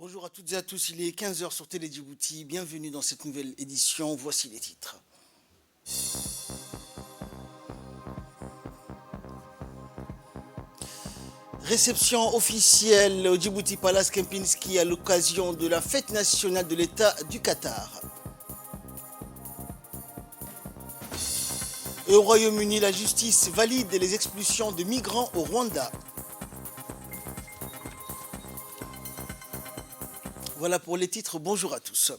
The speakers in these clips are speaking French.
Bonjour à toutes et à tous, il est 15 heures sur Télé Djibouti. Bienvenue dans cette nouvelle édition. Voici les titres. Réception officielle au Djibouti Palace Kempinski à l'occasion de la fête nationale de l'État du Qatar. Et au Royaume-Uni, la justice valide les expulsions de migrants au Rwanda. Voilà pour les titres, bonjour à tous.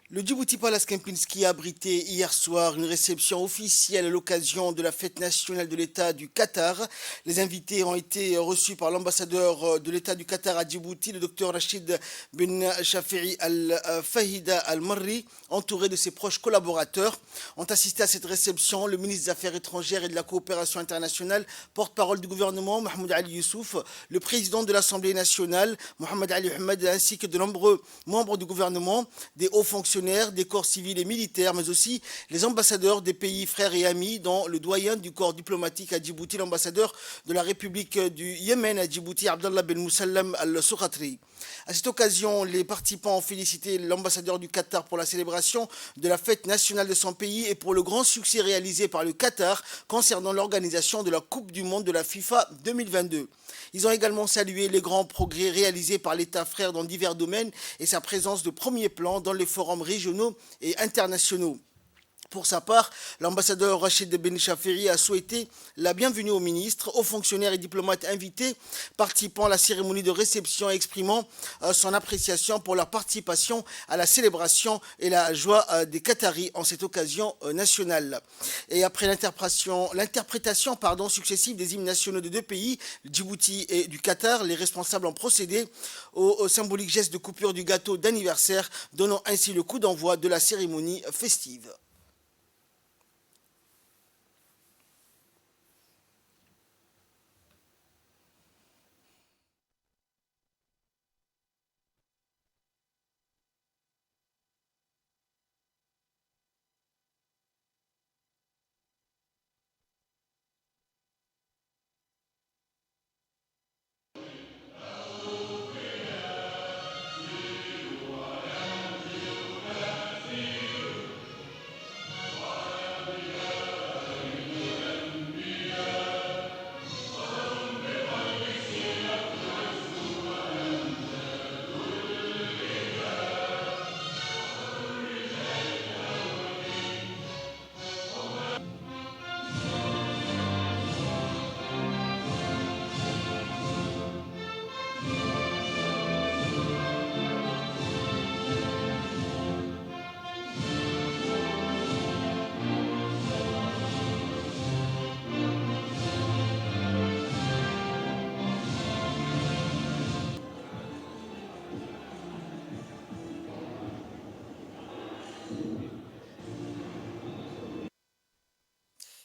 Le Djibouti Palace Kempinski a abrité hier soir une réception officielle à l'occasion de la fête nationale de l'État du Qatar. Les invités ont été reçus par l'ambassadeur de l'État du Qatar à Djibouti, le docteur Rachid Ben Shafii Al-Fahida Al-Marri, entouré de ses proches collaborateurs. Ont assisté à cette réception le ministre des Affaires étrangères et de la coopération internationale, porte-parole du gouvernement, Mahmoud Ali Youssouf, le président de l'Assemblée nationale, Mohamed Ali Ahmed, ainsi que de nombreux membres du gouvernement, des hauts fonctionnaires, des corps civils et militaires, mais aussi les ambassadeurs des pays frères et amis, dont le doyen du corps diplomatique à Djibouti, l'ambassadeur de la République du Yémen à Djibouti, Abdallah Ben Moussallam Al-Soukhatri. À cette occasion, les participants ont félicité l'ambassadeur du Qatar pour la célébration de la fête nationale de son pays et pour le grand succès réalisé par le Qatar concernant l'organisation de la Coupe du Monde de la FIFA 2022. Ils ont également salué les grands progrès réalisés par l'État frère dans divers domaines et sa présence de premier plan dans les forums régionaux et internationaux. Pour sa part, l'ambassadeur Rachid Ben Shafiri a souhaité la bienvenue aux ministres, aux fonctionnaires et diplomates invités participant à la cérémonie de réception et exprimant son appréciation pour leur participation à la célébration et la joie des Qataris en cette occasion nationale. Et après l'interprétation successive des hymnes nationaux de deux pays, Djibouti et du Qatar, les responsables ont procédé au symbolique geste de coupure du gâteau d'anniversaire, donnant ainsi le coup d'envoi de la cérémonie festive.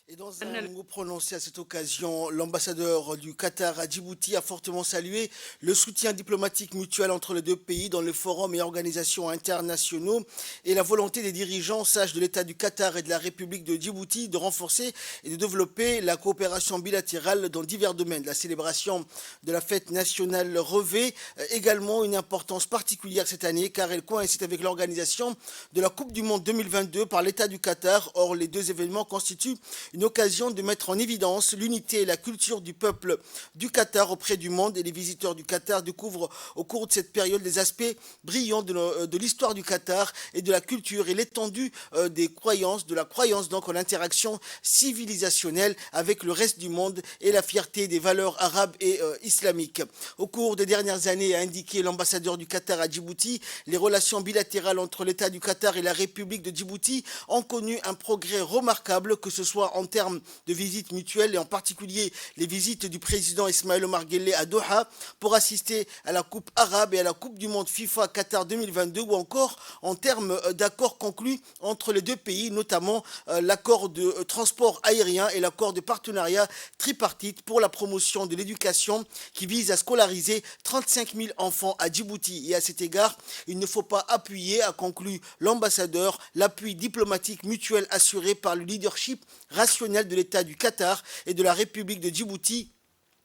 Et dans un mot prononcé à cette occasion, l'ambassadeur du Qatar à Djibouti a fortement salué le soutien diplomatique mutuel entre les deux pays dans les forums et organisations internationaux et la volonté des dirigeants sages de l'État du Qatar et de la République de Djibouti de renforcer et de développer la coopération bilatérale dans divers domaines. La célébration de la fête nationale revêt également une importance particulière cette année car elle coïncide avec l'organisation de la Coupe du Monde 2022 par l'État du Qatar. Or, les deux événements constituent une occasion de mettre en évidence l'unité et la culture du peuple du Qatar auprès du monde et les visiteurs du Qatar découvrent au cours de cette période les aspects brillants de l'histoire du Qatar et de la culture et l'étendue de la croyance donc en l'interaction civilisationnelle avec le reste du monde et la fierté des valeurs arabes et islamiques. Au cours des dernières années, a indiqué l'ambassadeur du Qatar à Djibouti, les relations bilatérales entre l'État du Qatar et la République de Djibouti ont connu un progrès remarquable, que ce soit en termes de visites mutuelles et en particulier les visites du président Ismaël Omar Guelleh à Doha pour assister à la Coupe arabe et à la Coupe du monde FIFA Qatar 2022 ou encore en termes d'accords conclus entre les deux pays, notamment l'accord de transport aérien et l'accord de partenariat tripartite pour la promotion de l'éducation qui vise à scolariser 35 000 enfants à Djibouti. Et à cet égard, il ne faut pas appuyer, a conclu l'ambassadeur, l'appui diplomatique mutuel assuré par le leadership rationnel de l'État du Qatar et de la République de Djibouti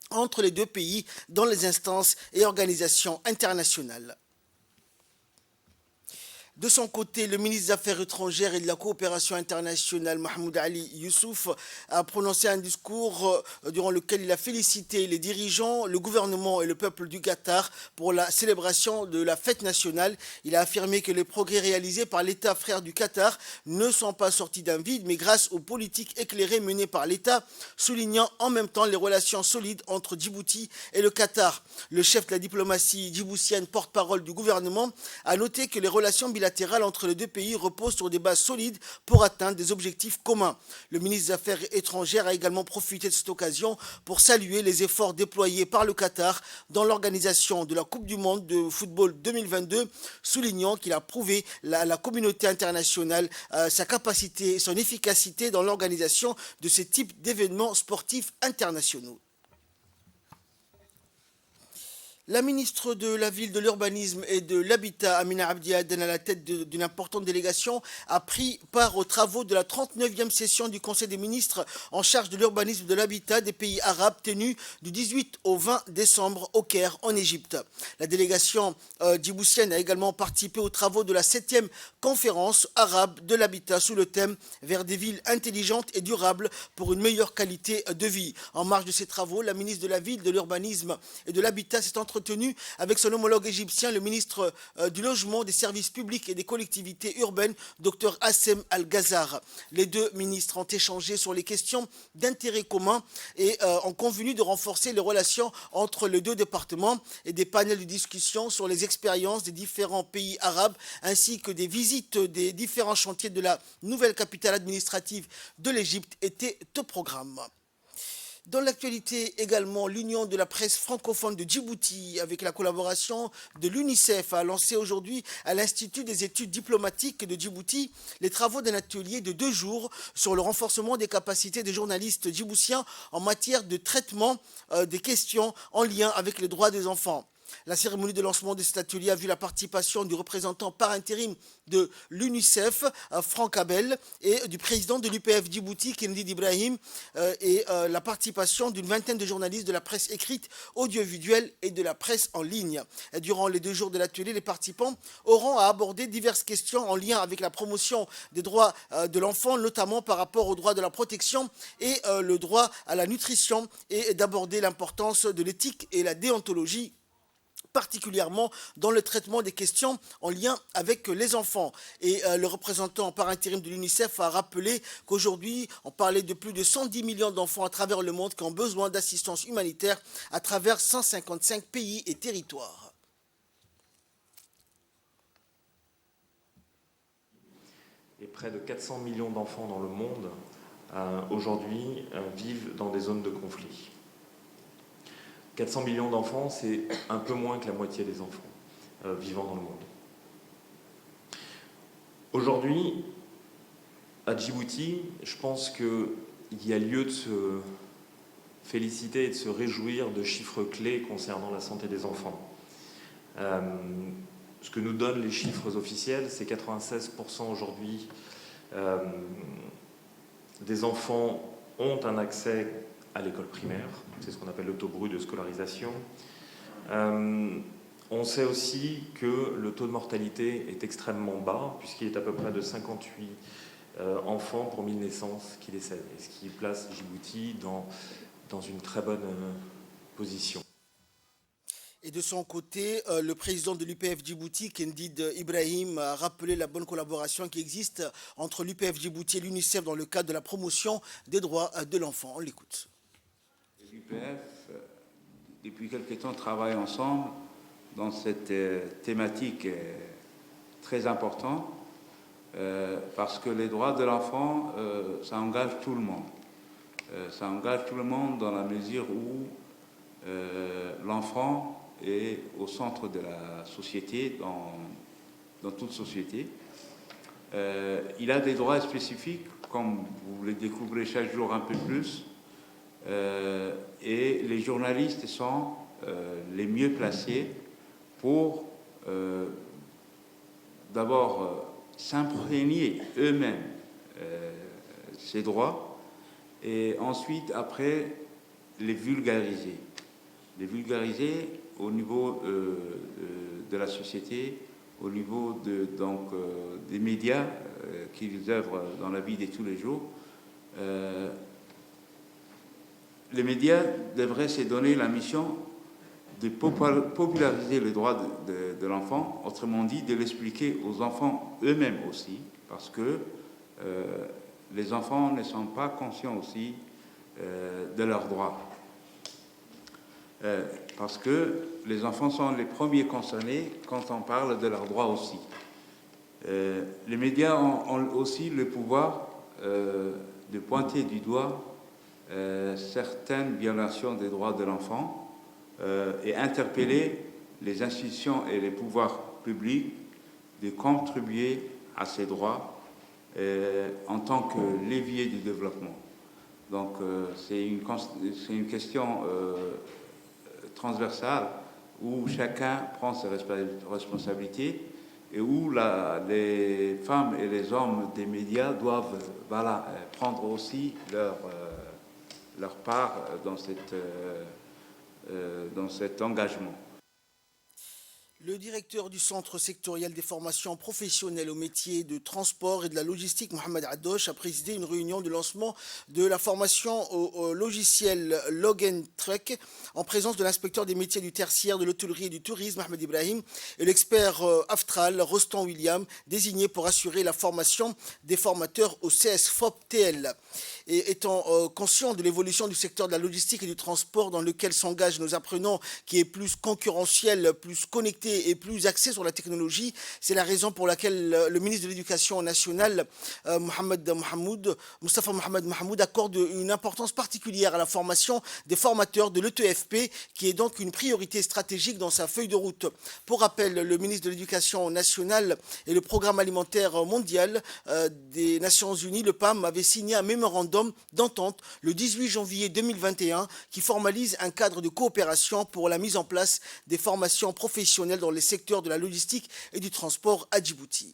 entre les deux pays dans les instances et organisations internationales. De son côté, le ministre des Affaires étrangères et de la coopération internationale, Mahmoud Ali Youssouf, a prononcé un discours durant lequel il a félicité les dirigeants, le gouvernement et le peuple du Qatar pour la célébration de la fête nationale. Il a affirmé que les progrès réalisés par l'État frère du Qatar ne sont pas sortis d'un vide, mais grâce aux politiques éclairées menées par l'État, soulignant en même temps les relations solides entre Djibouti et le Qatar. Le chef de la diplomatie djiboutienne, porte-parole du gouvernement, a noté que les relations bilatérales entre les deux pays repose sur des bases solides pour atteindre des objectifs communs. Le ministre des Affaires étrangères a également profité de cette occasion pour saluer les efforts déployés par le Qatar dans l'organisation de la Coupe du Monde de football 2022, soulignant qu'il a prouvé à la communauté internationale sa capacité et son efficacité dans l'organisation de ce type d'événements sportifs internationaux. La ministre de la Ville, de l'Urbanisme et de l'Habitat, Amina Abdi Aden, à la tête d'une importante délégation, a pris part aux travaux de la 39e session du Conseil des ministres en charge de l'urbanisme et de l'habitat des pays arabes tenue du 18 au 20 décembre au Caire, en Égypte. La délégation djiboutienne a également participé aux travaux de la 7e conférence arabe de l'habitat sous le thème « Vers des villes intelligentes et durables pour une meilleure qualité de vie ». En marge de ces travaux, la ministre de la Ville, de l'Urbanisme et de l'Habitat s'est entretenu avec son homologue égyptien, le ministre du Logement, des Services publics et des collectivités urbaines, Dr Hassem Al-Ghazar. Les deux ministres ont échangé sur les questions d'intérêt commun et ont convenu de renforcer les relations entre les deux départements et des panels de discussion sur les expériences des différents pays arabes ainsi que des visites des différents chantiers de la nouvelle capitale administrative de l'Égypte étaient au programme. Dans l'actualité également, l'Union de la presse francophone de Djibouti, avec la collaboration de l'UNICEF, a lancé aujourd'hui à l'Institut des études diplomatiques de Djibouti les travaux d'un atelier de 2 jours sur le renforcement des capacités des journalistes djiboutiens en matière de traitement des questions en lien avec les droits des enfants. La cérémonie de lancement de cet atelier a vu la participation du représentant par intérim de l'UNICEF, Franck Abel, et du président de l'UPF Djibouti, Kennedy Ibrahim, et la participation d'une vingtaine de journalistes de la presse écrite, audiovisuelle et de la presse en ligne. Et durant les 2 jours de l'atelier, les participants auront à aborder diverses questions en lien avec la promotion des droits de l'enfant, notamment par rapport au droit de la protection et le droit à la nutrition, et d'aborder l'importance de l'éthique et la déontologie, particulièrement dans le traitement des questions en lien avec les enfants. Et le représentant par intérim de l'UNICEF a rappelé qu'aujourd'hui, on parlait de plus de 110 millions d'enfants à travers le monde qui ont besoin d'assistance humanitaire à travers 155 pays et territoires. Et près de 400 millions d'enfants dans le monde aujourd'hui vivent dans des zones de conflit. 400 millions d'enfants, c'est un peu moins que la moitié des enfants vivant dans le monde. Aujourd'hui, à Djibouti, je pense qu'il y a lieu de se féliciter et de se réjouir de chiffres clés concernant la santé des enfants. Ce que nous donnent les chiffres officiels, c'est 96% aujourd'hui des enfants ont un accès à l'école primaire, c'est ce qu'on appelle le taux brut de scolarisation. On sait aussi que le taux de mortalité est extrêmement bas, puisqu'il est à peu près de 58 enfants pour 1000 naissances qui décèdent, et ce qui place Djibouti dans une très bonne position. Et de son côté, le président de l'UPF Djibouti, Kennedy Ibrahim, a rappelé la bonne collaboration qui existe entre l'UPF Djibouti et l'UNICEF dans le cadre de la promotion des droits de l'enfant. On l'écoute. L'UPF, depuis quelque temps, travaille ensemble dans cette thématique très importante parce que les droits de l'enfant, ça engage tout le monde. Ça engage tout le monde dans la mesure où l'enfant est au centre de la société, dans toute société. Il a des droits spécifiques, comme vous les découvrez chaque jour un peu plus, et les journalistes sont les mieux placés pour d'abord s'imprégner eux-mêmes ces droits et ensuite, après, les vulgariser au niveau de la société au niveau des médias qui œuvrent dans la vie de tous les jours. Les médias devraient se donner la mission de populariser les droits de l'enfant, autrement dit, de l'expliquer aux enfants eux-mêmes aussi, parce que les enfants ne sont pas conscients aussi de leurs droits. Parce que les enfants sont les premiers concernés quand on parle de leurs droits aussi. Les médias ont aussi le pouvoir de pointer du doigt certaines violations des droits de l'enfant et interpeller les institutions et les pouvoirs publics de contribuer à ces droits en tant que levier du développement. Donc c'est une question transversale où chacun prend ses responsabilités et où les femmes et les hommes des médias doivent prendre aussi leur part dans cet engagement. Le directeur du Centre sectoriel des formations professionnelles au métier de transport et de la logistique, Mohamed Hadoche, a présidé une réunion de lancement de la formation au logiciel Log & Track en présence de l'inspecteur des métiers du tertiaire, de l'hôtellerie et du tourisme, Ahmed Ibrahim, et l'expert Aftral, Rostan William, désigné pour assurer la formation des formateurs au CSFOP-TL. Et étant conscient de l'évolution du secteur de la logistique et du transport dans lequel s'engagent nos apprenants, qui est plus concurrentiel, plus connecté et plus axé sur la technologie, c'est la raison pour laquelle le ministre de l'Éducation nationale, Moustapha Mohamed Mahmoud, accorde une importance particulière à la formation des formateurs de l'ETFP, qui est donc une priorité stratégique dans sa feuille de route. Pour rappel, le ministre de l'Éducation nationale et le Programme alimentaire mondial des Nations Unies, le PAM, avait signé un mémorandum d'entente le 18 janvier 2021 qui formalise un cadre de coopération pour la mise en place des formations professionnelles dans les secteurs de la logistique et du transport à Djibouti.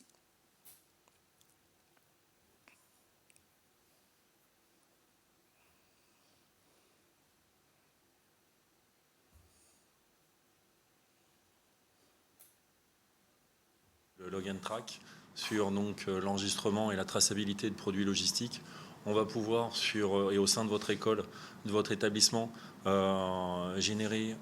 Le Log & Track sur l'enregistrement et la traçabilité de produits logistiques. On va pouvoir et au sein de votre école, de votre établissement, générer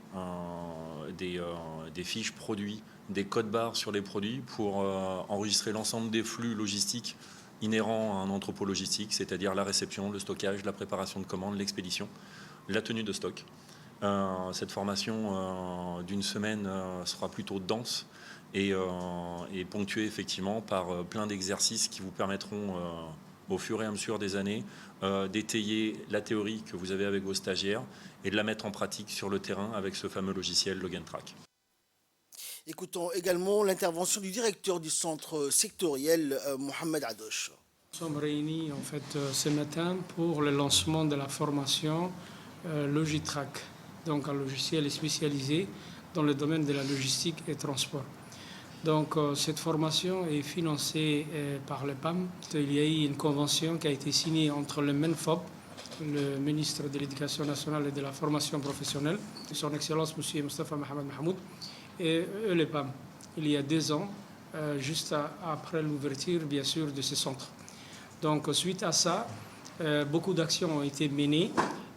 des fiches produits, des codes barres sur les produits pour enregistrer l'ensemble des flux logistiques inhérents à un entrepôt logistique, c'est-à-dire la réception, le stockage, la préparation de commandes, l'expédition, la tenue de stock. Cette formation d'une semaine sera plutôt dense et ponctuée effectivement par plein d'exercices qui vous permettront au fur et à mesure des années, d'étayer la théorie que vous avez avec vos stagiaires et de la mettre en pratique sur le terrain avec ce fameux logiciel Log & Track. Écoutons également l'intervention du directeur du centre sectoriel, Mohamed Hadoche. Nous sommes réunis en fait ce matin pour le lancement de la formation Logitrack, donc un logiciel spécialisé dans le domaine de la logistique et transport. Donc cette formation est financée par le PAM. Il y a eu une convention qui a été signée entre le MENFOP, le ministre de l'Éducation nationale et de la formation professionnelle, son Excellence M. Moustapha Mohamed Mahmoud, et le PAM, il y a 2 ans, juste après l'ouverture bien sûr de ce centre. Donc suite à ça, beaucoup d'actions ont été menées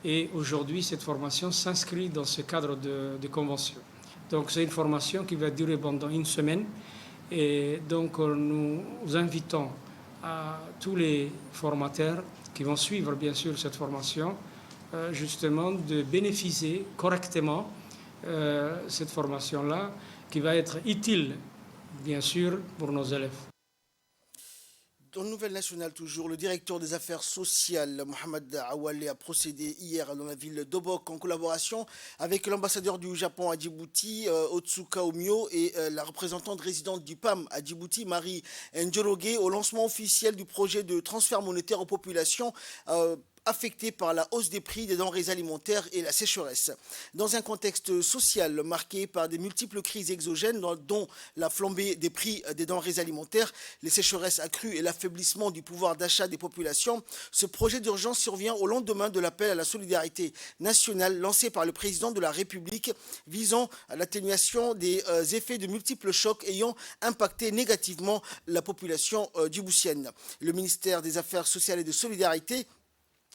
et aujourd'hui cette formation s'inscrit dans ce cadre de convention. Donc c'est une formation qui va durer pendant 1 semaine et donc nous invitons à tous les formateurs qui vont suivre bien sûr cette formation justement de bénéficier correctement cette formation-là qui va être utile bien sûr pour nos élèves. Dans le Nouvelle Nationale toujours, le directeur des affaires sociales, Mohamed Awale, a procédé hier dans la ville d'Obok en collaboration avec l'ambassadeur du Japon à Djibouti, Otsuka Omio, et la représentante résidente du PAM à Djibouti, Marie Njoroge, au lancement officiel du projet de transfert monétaire aux populations affectés par la hausse des prix des denrées alimentaires et la sécheresse. Dans un contexte social marqué par des multiples crises exogènes, dont la flambée des prix des denrées alimentaires, les sécheresses accrues et l'affaiblissement du pouvoir d'achat des populations, ce projet d'urgence survient au lendemain de l'appel à la solidarité nationale lancé par le président de la République visant à l'atténuation des effets de multiples chocs ayant impacté négativement la population djiboutienne. Le ministère des Affaires sociales et de solidarité,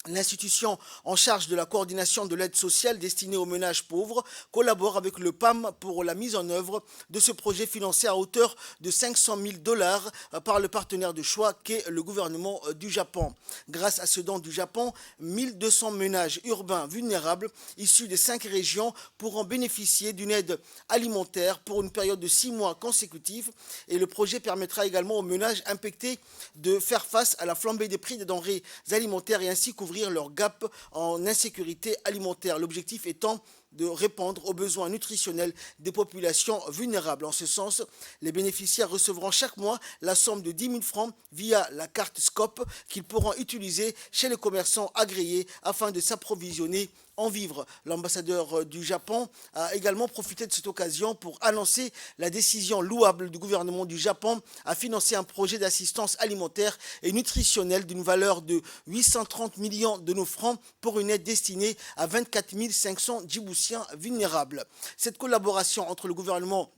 l'institution en charge de la coordination de l'aide sociale destinée aux ménages pauvres, collabore avec le PAM pour la mise en œuvre de ce projet financé à hauteur de 500 000 $ par le partenaire de choix qu'est le gouvernement du Japon. Grâce à ce don du Japon, 1200 ménages urbains vulnérables issus des 5 régions pourront bénéficier d'une aide alimentaire pour une période de 6 mois consécutifs et le projet permettra également aux ménages impactés de faire face à la flambée des prix des denrées alimentaires et ainsi couvrir leur gap en insécurité alimentaire. L'objectif étant de répondre aux besoins nutritionnels des populations vulnérables. En ce sens, les bénéficiaires recevront chaque mois la somme de 10 000 francs via la carte SCOP qu'ils pourront utiliser chez les commerçants agréés afin de s'approvisionner en vivres. L'ambassadeur du Japon a également profité de cette occasion pour annoncer la décision louable du gouvernement du Japon à financer un projet d'assistance alimentaire et nutritionnelle d'une valeur de 830 millions de nos francs pour une aide destinée à 24 500 djiboutiens vulnérables. Cette collaboration entre le gouvernement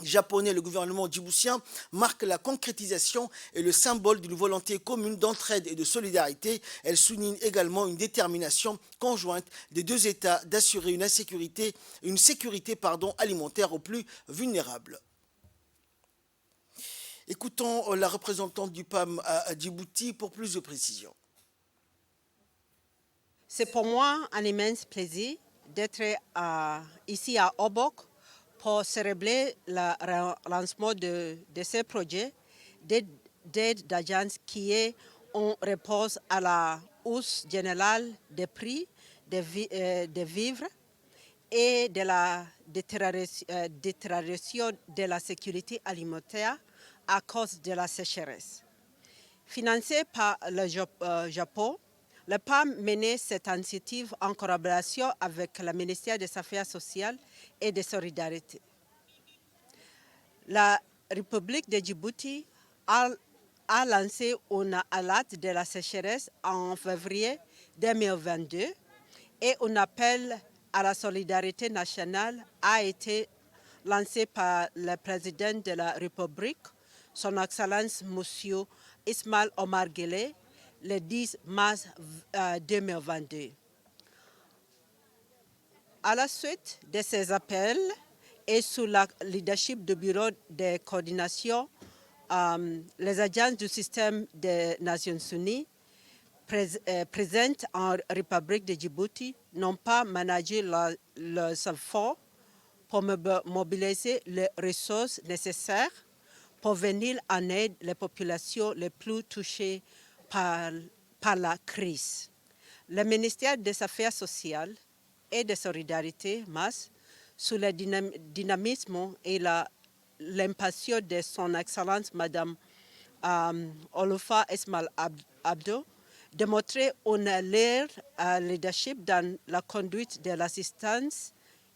japonais et le gouvernement djiboutien marque la concrétisation et le symbole d'une volonté commune d'entraide et de solidarité. Elle souligne également une détermination conjointe des deux États d'assurer une sécurité alimentaire aux plus vulnérables. Écoutons la représentante du PAM à Djibouti pour plus de précisions. C'est pour moi un immense plaisir d'être ici à Obok pour célébrer le lancement de ce projet d'aide d'agence qui est en réponse à la hausse générale des prix des vivres et de la détérioration de la sécurité alimentaire à cause de la sécheresse. Financé par le Japon, le PAM menait cette initiative en collaboration avec le ministère des Affaires sociales et de solidarité. La République de Djibouti a lancé une alerte de la sécheresse en février 2022 et un appel à la solidarité nationale a été lancé par le président de la République, son Excellence M. Ismail Omar Guelleh, le 10 mars 2022. À la suite de ces appels et sous le leadership du Bureau de coordination, les agences du système des Nations Unies présentes en République de Djibouti n'ont pas managé leurs efforts pour mobiliser les ressources nécessaires pour venir en aide les populations les plus touchées par la crise. Le ministère des Affaires sociales et de solidarité, MAS, sous le dynamisme et l'impatience de son Excellence Madame Olofa Ismail Abdo, de montrer leur leadership dans la conduite de l'assistance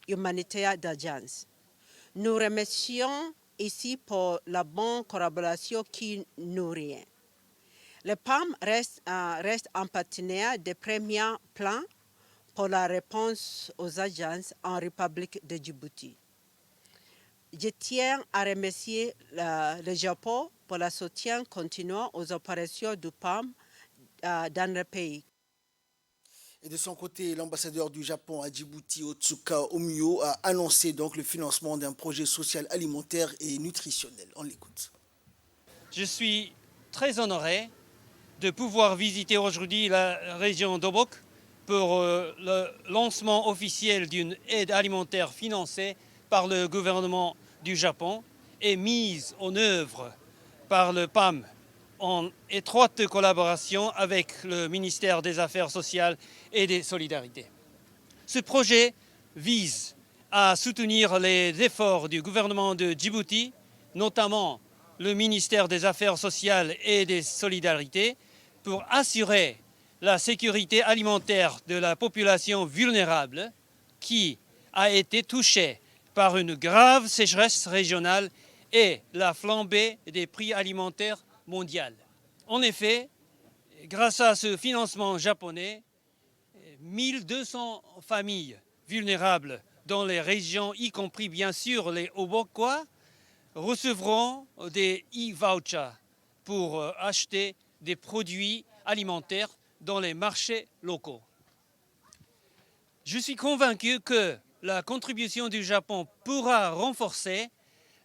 humanitaire d'agence. Nous remercions ici pour la bonne collaboration qui nous réunit. Le PAM reste un partenaire de premier plan pour la réponse aux agences en République de Djibouti. Je tiens à remercier le Japon pour le soutien continu aux opérations du PAM dans le pays. Et de son côté, l'ambassadeur du Japon à Djibouti, Otsuka Omio, a annoncé donc le financement d'un projet social alimentaire et nutritionnel. On l'écoute. Je suis très honoré de pouvoir visiter aujourd'hui la région d'Obok pour le lancement officiel d'une aide alimentaire financée par le gouvernement du Japon et mise en œuvre par le PAM en étroite collaboration avec le ministère des Affaires sociales et des Solidarités. Ce projet vise à soutenir les efforts du gouvernement de Djibouti, notamment le ministère des Affaires sociales et des Solidarités, pour assurer la sécurité alimentaire de la population vulnérable qui a été touchée par une grave sécheresse régionale et la flambée des prix alimentaires mondiaux. En effet, grâce à ce financement japonais, 1200 familles vulnérables dans les régions, y compris bien sûr les Obokwa, recevront des e-vouchers pour acheter des produits alimentaires dans les marchés locaux. Je suis convaincu que la contribution du Japon pourra renforcer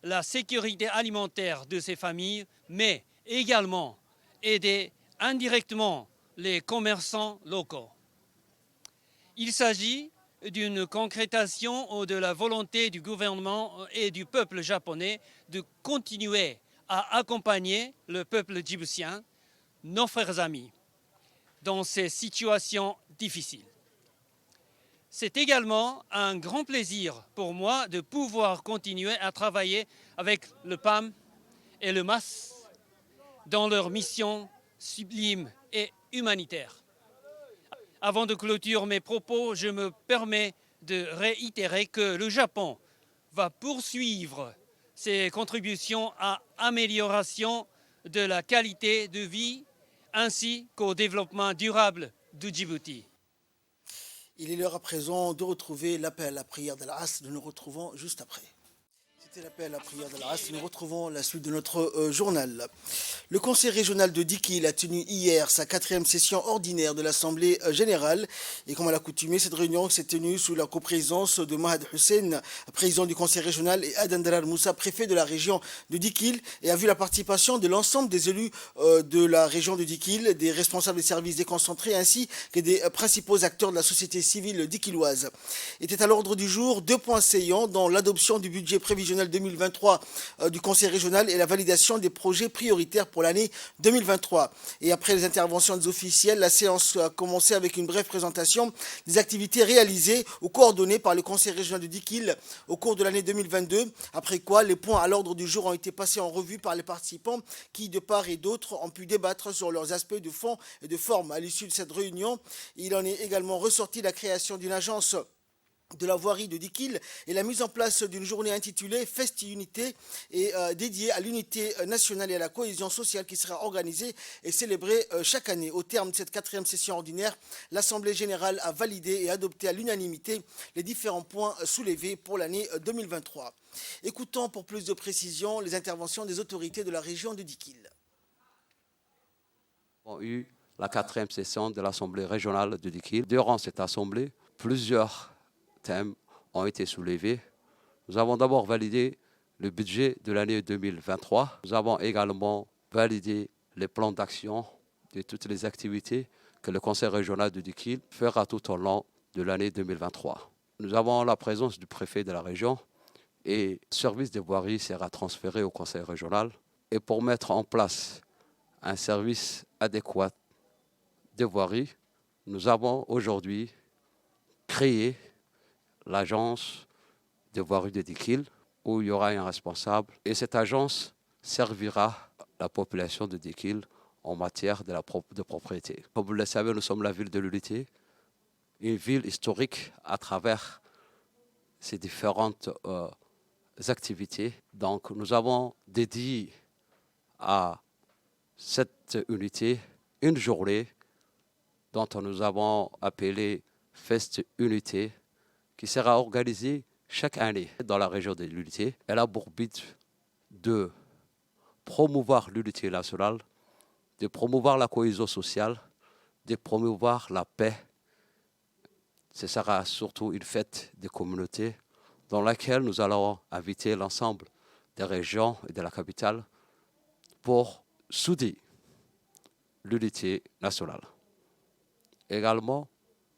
la sécurité alimentaire de ces familles, mais également aider indirectement les commerçants locaux. Il s'agit d'une concrétisation de la volonté du gouvernement et du peuple japonais de continuer à accompagner le peuple djiboutien, nos frères amis, dans ces situations difficiles. C'est également un grand plaisir pour moi de pouvoir continuer à travailler avec le PAM et le MAS dans leur mission sublime et humanitaire. Avant de clôturer mes propos, je me permets de réitérer que le Japon va poursuivre ses contributions à l'amélioration de la qualité de vie ainsi qu'au développement durable du Djibouti. Il est l'heure à présent de retrouver l'appel à la prière de l'Asr. Nous nous retrouvons juste après. C'était l'appel à la prière de l'Asr. Nous retrouvons la suite de notre journal. Le conseil régional de Dikil a tenu hier sa 4e session ordinaire de l'Assemblée générale. Et comme à l'accoutumée, cette réunion s'est tenue sous la coprésidence de Mahad Hussein, président du conseil régional, et Adan Darar Moussa, préfet de la région de Dikil, et a vu la participation de l'ensemble des élus de la région de Dikil, des responsables des services déconcentrés, ainsi que des principaux acteurs de la société civile dikiloise. Était à l'ordre du jour 2 points saillants, dont l'adoption du budget prévisionnel 2023 du conseil régional et la validation des projets prioritaires pour l'année 2023. Et après les interventions des officiels, la séance a commencé avec une brève présentation des activités réalisées ou coordonnées par le conseil régional de Dikil au cours de l'année 2022, après quoi les points à l'ordre du jour ont été passés en revue par les participants qui, de part et d'autre, ont pu débattre sur leurs aspects de fond et de forme. À l'issue de cette réunion, il en est également ressorti la création d'une agence de la voirie de Dikil et la mise en place d'une journée intitulée Festi Unité et dédiée à l'unité nationale et à la cohésion sociale qui sera organisée et célébrée chaque année. Au terme de cette 4e session ordinaire, l'Assemblée générale a validé et adopté à l'unanimité les différents points soulevés pour l'année 2023. Écoutons pour plus de précision les interventions des autorités de la région de Dikil. Nous avons eu la 4e session de l'Assemblée régionale de Dikil. Durant cette assemblée, plusieurs thèmes ont été soulevés. Nous avons d'abord validé le budget de l'année 2023. Nous avons également validé les plans d'action de toutes les activités que le conseil régional de Dikil fera tout au long de l'année 2023. Nous avons la présence du préfet de la région et le service des voiries sera transféré au conseil régional. Et pour mettre en place un service adéquat des voiries, nous avons aujourd'hui créé l'agence de voirie de Dikil, où il y aura un responsable. Et cette agence servira la population de Dikil en matière de propriété. Comme vous le savez, nous sommes la ville de l'unité, une ville historique à travers ses différentes activités. Donc nous avons dédié à cette unité une journée dont nous avons appelé Fest Unité, qui sera organisée chaque année dans la région de l'unité. Elle a pour but de promouvoir l'unité nationale, de promouvoir la cohésion sociale, de promouvoir la paix. Ce sera surtout une fête des communautés dans laquelle nous allons inviter l'ensemble des régions et de la capitale pour souder l'unité nationale. Également,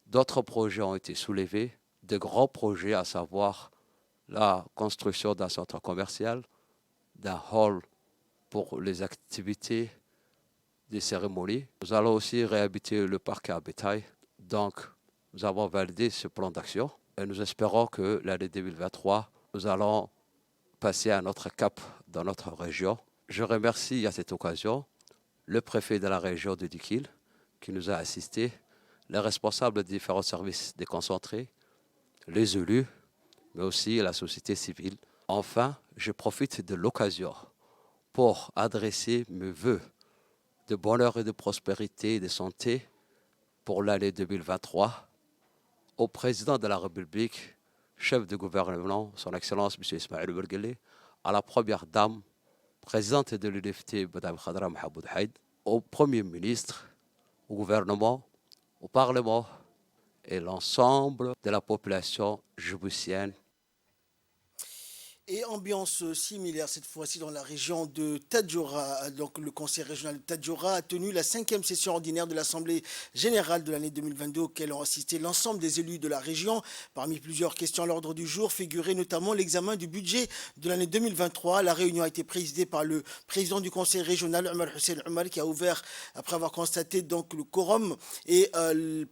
d'autres projets ont été soulevés, de grands projets, à savoir la construction d'un centre commercial, d'un hall pour les activités des cérémonies. Nous allons aussi réhabiliter le parc à bétail. Donc, nous avons validé ce plan d'action et nous espérons que l'année 2023, nous allons passer à un autre cap dans notre région. Je remercie à cette occasion le préfet de la région de Dikil qui nous a assistés, les responsables des différents services déconcentrés, les élus, mais aussi la société civile. Enfin, je profite de l'occasion pour adresser mes vœux de bonheur et de prospérité et de santé pour l'année 2023 au président de la République, chef de gouvernement, son Excellence M. Ismaël Ouerguélé, à la première dame, présidente de l'UNFT, Mme Khadra Mohamed Haïd, au Premier ministre, au gouvernement, au Parlement et l'ensemble de la population djiboutienne. Et ambiance similaire cette fois-ci dans la région de Tadjoura. Donc le conseil régional de Tadjoura a tenu la 5e session ordinaire de l'Assemblée générale de l'année 2022 auquel ont assisté l'ensemble des élus de la région. Parmi plusieurs questions à l'ordre du jour figurait notamment l'examen du budget de l'année 2023. La réunion a été présidée par le président du conseil régional, Omar Hussein Omar, qui a ouvert après avoir constaté donc le quorum. Et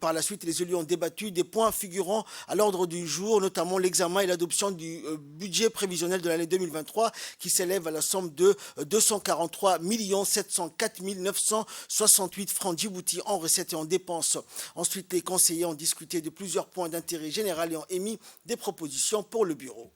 par la suite, les élus ont débattu des points figurant à l'ordre du jour, notamment l'examen et l'adoption du budget prévisionnel de l'année 2023 qui s'élève à la somme de 243 704 968 francs djibouti en recettes et en dépenses. Ensuite, les conseillers ont discuté de plusieurs points d'intérêt général et ont émis des propositions pour le bureau.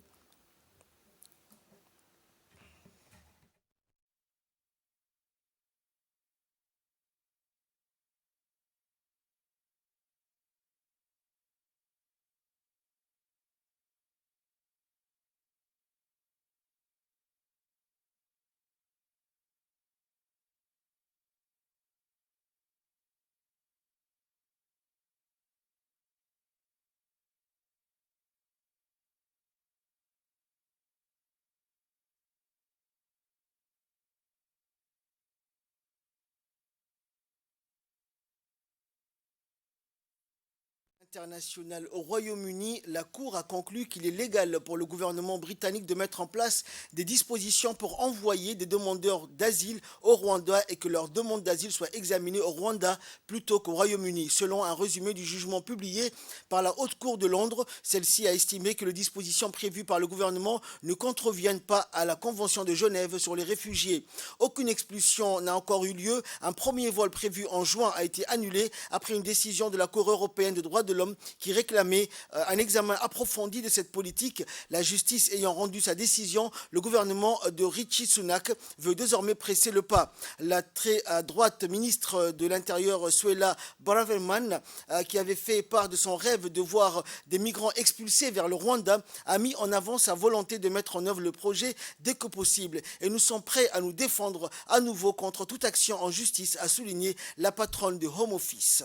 International au Royaume-Uni, la Cour a conclu qu'il est légal pour le gouvernement britannique de mettre en place des dispositions pour envoyer des demandeurs d'asile au Rwanda et que leur demande d'asile soit examinée au Rwanda plutôt qu'au Royaume-Uni. Selon un résumé du jugement publié par la Haute Cour de Londres, celle-ci a estimé que les dispositions prévues par le gouvernement ne contreviennent pas à la Convention de Genève sur les réfugiés. Aucune expulsion n'a encore eu lieu. Un premier vol prévu en juin a été annulé après une décision de la Cour européenne des droits de l'homme qui réclamait un examen approfondi de cette politique. La justice ayant rendu sa décision, le gouvernement de Rishi Sunak veut désormais presser le pas. La très droite ministre de l'Intérieur, Suella Braverman, qui avait fait part de son rêve de voir des migrants expulsés vers le Rwanda, a mis en avant sa volonté de mettre en œuvre le projet dès que possible. Et nous sommes prêts à nous défendre à nouveau contre toute action en justice, a souligné la patronne de Home Office.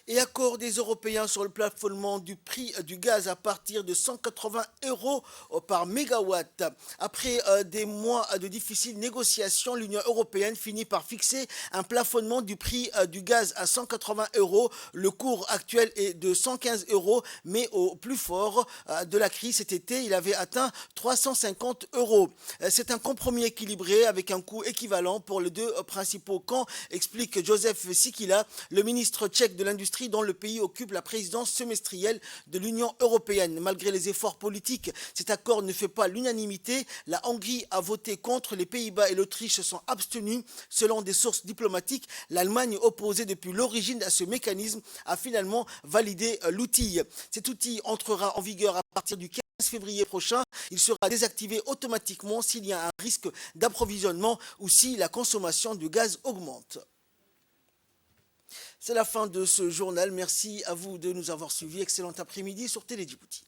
Et accord des Européens sur le plafonnement du prix du gaz à partir de 180 € par mégawatt. Après des mois de difficiles négociations, l'Union européenne finit par fixer un plafonnement du prix du gaz à 180 €. Le cours actuel est de 115 €, mais au plus fort de la crise cet été, il avait atteint 350 €. C'est un compromis équilibré avec un coût équivalent pour les deux principaux camps, explique Joseph Sikila, le ministre tchèque de l'Industrie dont le pays occupe la présidence semestrielle de l'Union européenne. Malgré les efforts politiques, cet accord ne fait pas l'unanimité. La Hongrie a voté contre, les Pays-Bas et l'Autriche se sont abstenus. Selon des sources diplomatiques, l'Allemagne, opposée depuis l'origine à ce mécanisme, a finalement validé l'outil. Cet outil entrera en vigueur à partir du 15 février prochain. Il sera désactivé automatiquement s'il y a un risque d'approvisionnement ou si la consommation de gaz augmente. C'est la fin de ce journal. Merci à vous de nous avoir suivis. Excellent après-midi sur Télé Djibouti.